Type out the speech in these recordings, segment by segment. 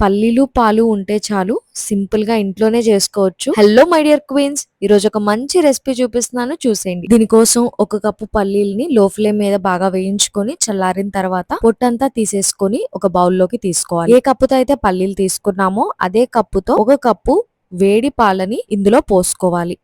పల్లీలు పాలు ఉంటే చాలు, సింపుల్ గా ఇంట్లోనే చేసుకోవచ్చు. హలో మై డియర్ క్వీన్స్, ఈ రోజు ఒక మంచి రెసిపీ చూపిస్తున్నాను, చూసేయండి. దీనికోసం ఒక కప్పు పల్లీల్ని లో ఫ్లేమ్ మీద బాగా వేయించుకొని చల్లారిన తర్వాత పొట్టంతా తీసేసుకొని ఒక బౌల్లోకి తీసుకోవాలి. ఏ కప్పుతో అయితే పల్లీలు తీసుకున్నామో అదే కప్పుతో ఒక కప్పు వేడి పాలని ఇందులో పోసుకోవాలి.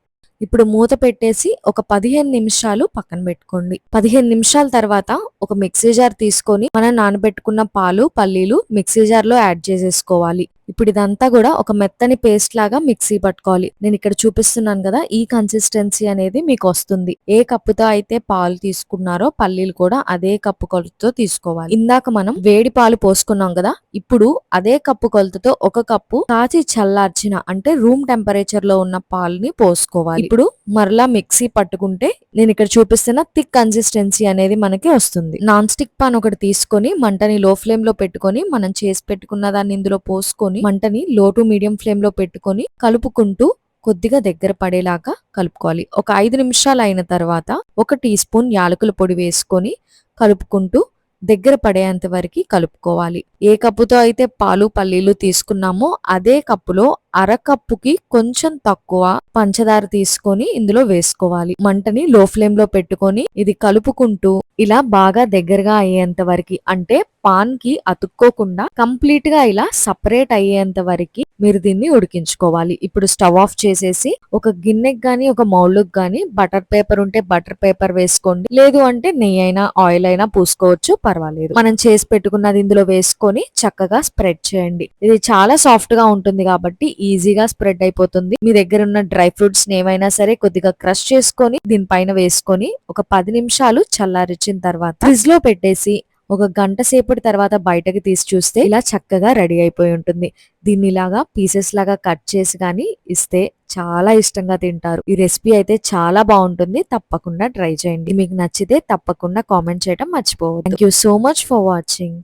ఇప్పుడు మూత పెట్టేసి ఒక 15 నిమిషాలు పక్కన పెట్టుకోండి. 15 నిమిషాల తర్వాత ఒక మిక్సీ జార్ తీసుకొని మనం నానబెట్టుకున్న పాలు, పల్లీలు మిక్సీ జార్ లో యాడ్ చేసేసుకోవాలి. ఇప్పుడు ఇదంతా కూడా ఒక మెత్తని పేస్ట్ లాగా మిక్సీ పట్టుకోవాలి. నేను ఇక్కడ చూపిస్తున్నాను కదా, ఈ కన్సిస్టెన్సీ అనేది మీకు వస్తుంది. ఏ కప్పుతో అయితే పాలు తీసుకున్నారో పల్లీలు కూడా అదే కప్పు కొలతతో తీసుకోవాలి. ఇందాక మనం వేడి పాలు పోసుకున్నాం కదా, ఇప్పుడు అదే కప్పు కొలతతో ఒక కప్పు కాచి చల్లార్చిన అంటే రూమ్ టెంపరేచర్ లో ఉన్న పాలని పోసుకోవాలి. ఇప్పుడు మరలా మిక్సీ పట్టుకుంటే నేను ఇక్కడ చూపిస్తున్న థిక్ కన్సిస్టెన్సీ అనేది మనకి వస్తుంది. నాన్ స్టిక్ పాన్ ఒకటి తీసుకొని మంటని లో ఫ్లేమ్ లో పెట్టుకొని మనం చేసి పెట్టుకున్న దాన్ని ఇందులో పోసుకొని మంటని లో టు మీడియం ఫ్లేమ్ లో పెట్టుకొని కలుపుకుంటూ కొద్దిగా దగ్గర పడేలాగా కలుపుకోవాలి. ఒక 5 నిమిషాలు అయిన తర్వాత 1 టీ స్పూన్ యాలకుల పొడి వేసుకొని కలుపుకుంటూ దగ్గర పడేంత వరకు కలుపుకోవాలి. ఏ కప్పుతో అయితే పాలు, పల్లీలు తీసుకున్నామో అదే కప్పులో అరకప్పుకి కొంచెం తక్కువ పంచదార తీసుకొని ఇందులో వేసుకోవాలి. మంటని లో ఫ్లేమ్ లో పెట్టుకొని ఇది కలుపుకుంటూ ఇలా బాగా దగ్గరగా అయ్యేంత వరకు, అంటే పాన్ కి అతుక్కోకుండా కంప్లీట్ గా ఇలా సపరేట్ అయ్యేంత వరకు మీరు దీన్ని ఉడికించుకోవాలి. ఇప్పుడు స్టవ్ ఆఫ్ చేసేసి ఒక గిన్నెకి గాని ఒక మౌల్డ్కి గాని బటర్ పేపర్ ఉంటే బటర్ పేపర్ వేసుకోండి, లేదు అంటే నెయ్యి అయినా ఆయిల్ అయినా పూసుకోవచ్చు, పర్వాలేదు. మనం చేసి పెట్టుకున్నది ఇందులో వేసుకొని చక్కగా స్ప్రెడ్ చేయండి. ఇది చాలా సాఫ్ట్ గా ఉంటుంది కాబట్టి ఈజీగా స్ప్రెడ్ అయిపోతుంది. మీ దగ్గర ఉన్న డ్రై ఫ్రూట్స్ ఏమైనా సరే కొద్దిగా క్రష్ చేసుకొని దీనిపైన వేసుకొని ఒక 10 నిమిషాలు చల్లారిచ్చిన తర్వాత ఫ్రిడ్జ్ లో పెట్టేసి ఒక గంట సేపటి తర్వాత బయటకి తీసి చూస్తే ఇలా చక్కగా రెడీ అయిపోయి ఉంటుంది. దీన్ని ఇలాగా పీసెస్ లాగా కట్ చేసి గానీ ఇస్తే చాలా ఇష్టంగా తింటారు. ఈ రెసిపీ అయితే చాలా బాగుంటుంది, తప్పకుండా ట్రై చేయండి. మీకు నచ్చితే తప్పకుండా కామెంట్ చేయడం మర్చిపోవద్దు. Thank you so much for watching.